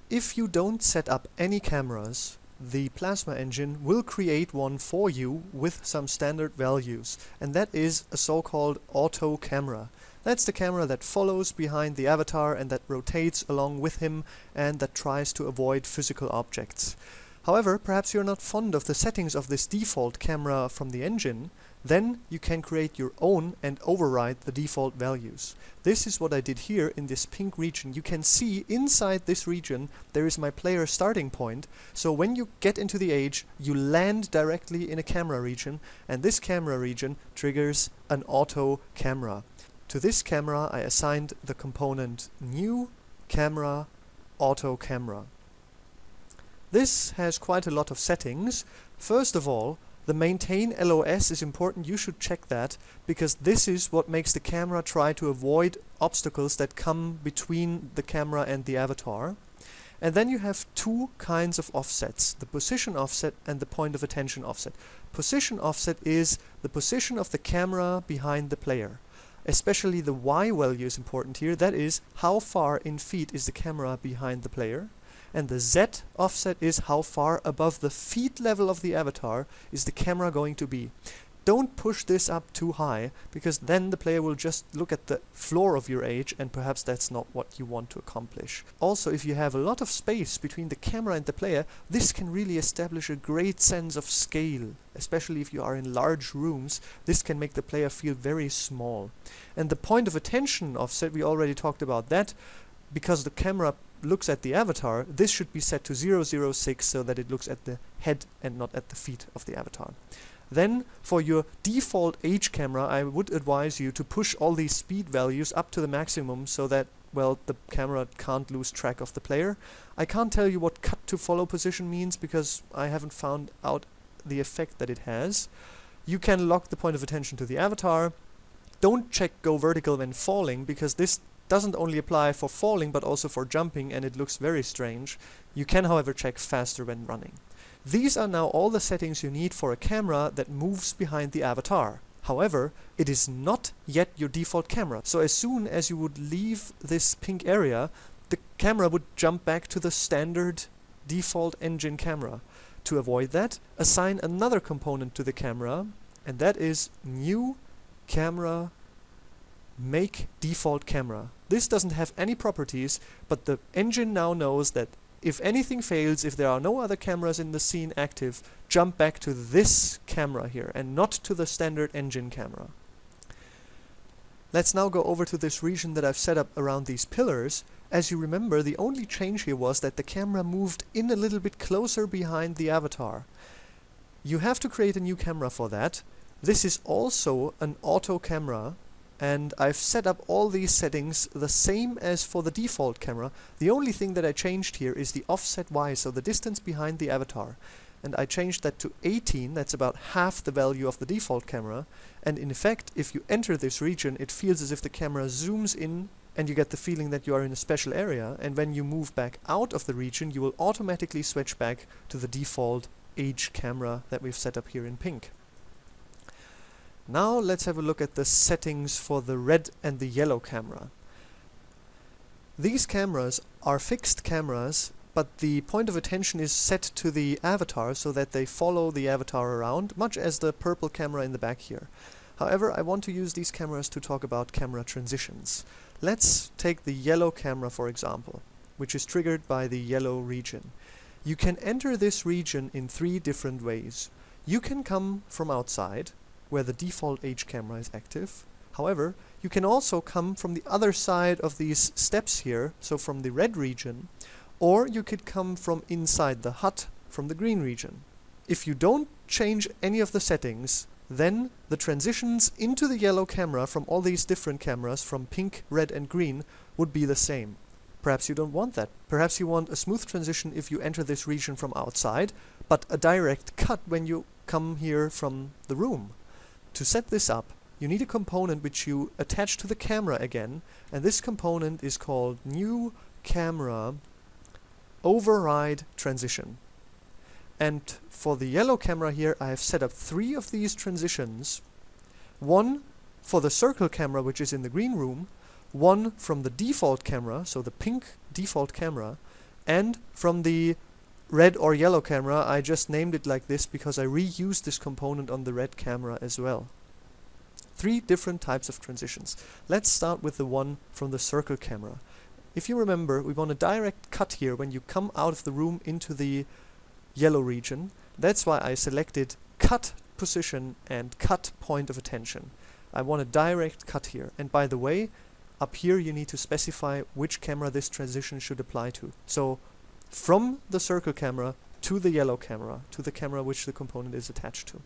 If you don't set up any cameras, the Plasma engine will create one for you with some standard values, and that is a so-called auto camera. That's the camera that follows behind the avatar and that rotates along with him and that tries to avoid physical objects. However, perhaps you're not fond of the settings of this default camera from the engine, then you can create your own and override the default values. This is what I did here in this pink region. You can see inside this region there is my player starting point, so when you get into the age you land directly in a camera region, and this camera region triggers an auto camera. To this camera I assigned the component new camera auto camera. This has quite a lot of settings. First of all, the maintain LOS is important. You should check that, because this is what makes the camera try to avoid obstacles that come between the camera and the avatar. And then you have two kinds of offsets, the position offset and the point of attention offset. Position offset is the position of the camera behind the player. Especially the Y value is important here. That is, how far in feet is the camera behind the player. And the Z offset is how far above the feet level of the avatar is the camera going to be. Don't push this up too high, because then the player will just look at the floor of your age, and perhaps that's not what you want to accomplish. Also, if you have a lot of space between the camera and the player, this can really establish a great sense of scale. Especially if you are in large rooms, this can make the player feel very small. And the point of attention offset, we already talked about that. Because the camera looks at the avatar, this should be set to 006 so that it looks at the head and not at the feet of the avatar. Then, for your default age camera, I would advise you to push all these speed values up to the maximum so that, well, the camera can't lose track of the player. I can't tell you what cut to follow position means because I haven't found out the effect that it has. You can lock the point of attention to the avatar. Don't check go vertical when falling, because this doesn't only apply for falling but also for jumping, and it looks very strange. You can, however, check faster when running. These are now all the settings you need for a camera that moves behind the avatar. However, it is not yet your default camera, so as soon as you would leave this pink area, the camera would jump back to the standard default engine camera. To avoid that, assign another component to the camera, and that is new camera make default camera. This doesn't have any properties, but the engine now knows that if anything fails, if there are no other cameras in the scene active, jump back to this camera here and not to the standard engine camera. Let's now go over to this region that I've set up around these pillars. As you remember, the only change here was that the camera moved in a little bit closer behind the avatar. You have to create a new camera for that. This is also an auto camera, and I've set up all these settings the same as for the default camera. The only thing that I changed here is the offset Y, so the distance behind the avatar. And I changed that to 18, that's about half the value of the default camera. And in effect, if you enter this region, it feels as if the camera zooms in and you get the feeling that you are in a special area. And when you move back out of the region, you will automatically switch back to the default age camera that we've set up here in pink. Now let's have a look at the settings for the red and the yellow camera. These cameras are fixed cameras, but the point of attention is set to the avatar so that they follow the avatar around, much as the purple camera in the back here. However, I want to use these cameras to talk about camera transitions. Let's take the yellow camera, for example, which is triggered by the yellow region. You can enter this region in three different ways. You can come from outside, where the default age camera is active. However, you can also come from the other side of these steps here, so from the red region, or you could come from inside the hut from the green region. If you don't change any of the settings, then the transitions into the yellow camera from all these different cameras, from pink, red and green, would be the same. Perhaps you don't want that. Perhaps you want a smooth transition if you enter this region from outside, but a direct cut when you come here from the room. To set this up, you need a component which you attach to the camera again, and this component is called new camera override transition. And for the yellow camera here, I have set up 3 of these transitions. One for the circle camera, which is in the green room, one from the default camera, so the pink default camera, And from the red or yellow camera, I just named it like this because I reused this component on the red camera as well. 3 different types of transitions. Let's start with the one from the circle camera. If you remember, we want a direct cut here when you come out of the room into the yellow region. That's why I selected cut position and cut point of attention. I want a direct cut here. And by the way, up here you need to specify which camera this transition should apply to. So from the circle camera to the yellow camera, to the camera which the component is attached to.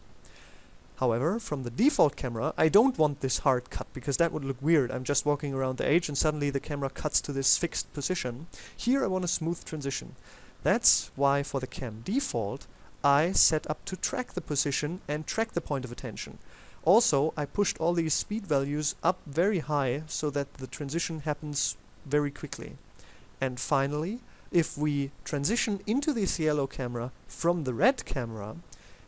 However, from the default camera, I don't want this hard cut because that would look weird. I'm just walking around the edge and suddenly the camera cuts to this fixed position. Here I want a smooth transition. That's why for the cam default, I set up to track the position and track the point of attention. Also, I pushed all these speed values up very high so that the transition happens very quickly. And finally, if we transition into this yellow camera from the red camera,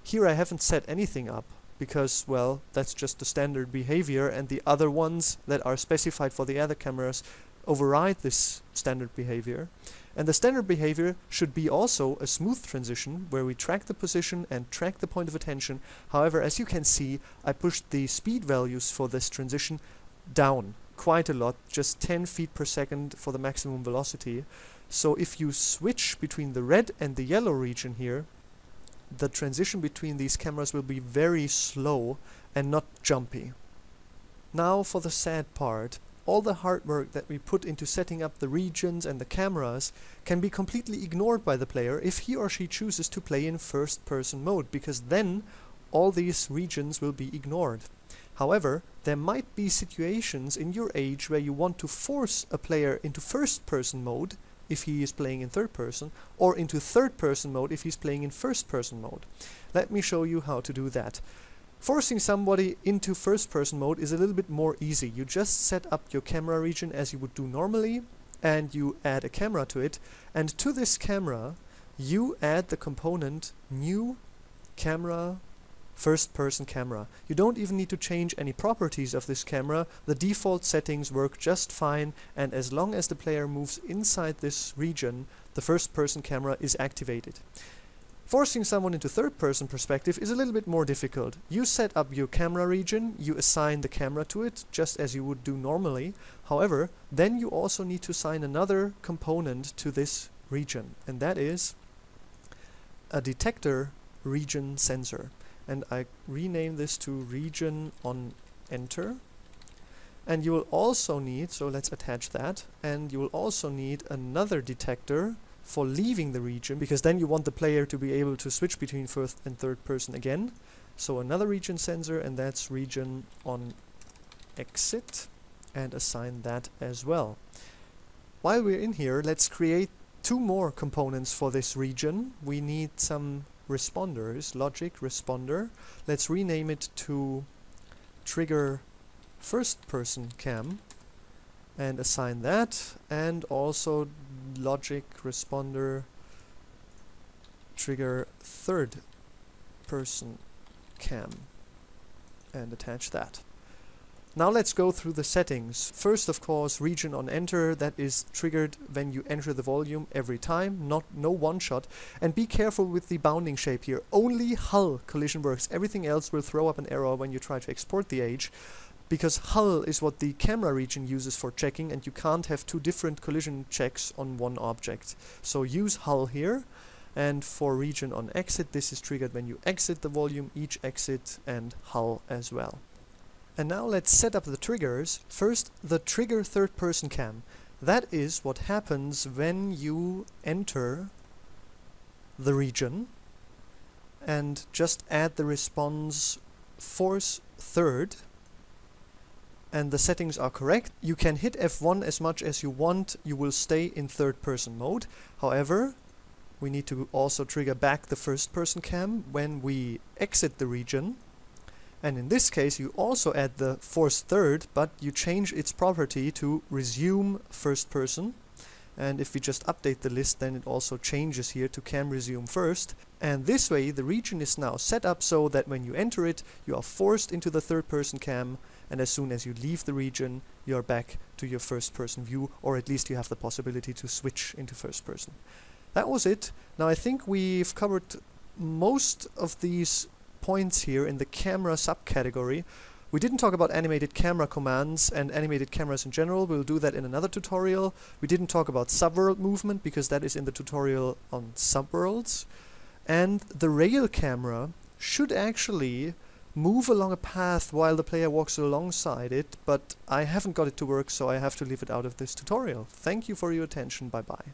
here I haven't set anything up because, well, that's just the standard behavior, and the other ones that are specified for the other cameras override this standard behavior. And the standard behavior should be also a smooth transition where we track the position and track the point of attention. However, as you can see, I pushed the speed values for this transition down quite a lot, just 10 feet per second for the maximum velocity. So if you switch between the red and the yellow region here, the transition between these cameras will be very slow and not jumpy. Now for the sad part. All the hard work that we put into setting up the regions and the cameras can be completely ignored by the player if he or she chooses to play in first-person mode, because then all these regions will be ignored. However, there might be situations in your age where you want to force a player into first-person mode if he is playing in third person, or into third person mode if he's playing in first person mode. Let me show you how to do that. Forcing somebody into first person mode is a little bit more easy. You just set up your camera region as you would do normally, and you add a camera to it, and to this camera you add the component new camera first person camera. You don't even need to change any properties of this camera. The default settings work just fine, and as long as the player moves inside this region, the first person camera is activated. Forcing someone into third person perspective is a little bit more difficult. You set up your camera region, you assign the camera to it just as you would do normally. However, then you also need to assign another component to this region, and that is a detector region sensor. And I rename this to region on enter. And you will also need, so let's attach that, and you will also need another detector for leaving the region, because then you want the player to be able to switch between first and third person again. So another region sensor, and that's region on exit, and assign that as well. While we're in here, let's create 2 more components for this region. We need some responders, logic responder. Let's rename it to trigger first person cam and assign that, and also logic responder trigger third person cam and attach that. Now let's go through the settings. First, of course, region on enter, that is triggered when you enter the volume every time, no one shot. And be careful with the bounding shape here. Only hull collision works. Everything else will throw up an error when you try to export the age, because hull is what the camera region uses for checking, and you can't have 2 different collision checks on one object. So use hull here. And for region on exit, this is triggered when you exit the volume, each exit, and hull as well. And now let's set up the triggers. First, the trigger third person cam. That is what happens when you enter the region and just add the response force third, and the settings are correct. You can hit F1 as much as you want, you will stay in third person mode. However, we need to also trigger back the first person cam when we exit the region. And in this case you also add the force third, but you change its property to resume first person. And if we just update the list, then it also changes here to cam resume first. And this way the region is now set up so that when you enter it, you are forced into the third person cam, and as soon as you leave the region, you are back to your first person view, or at least you have the possibility to switch into first person. that was it. Now I think we've covered most of these points here in the camera subcategory. We didn't talk about animated camera commands and animated cameras in general. We'll do that in another tutorial. We didn't talk about subworld movement because that is in the tutorial on subworlds. And the rail camera should actually move along a path while the player walks alongside it, but I haven't got it to work, so I have to leave it out of this tutorial. Thank you for your attention. Bye bye.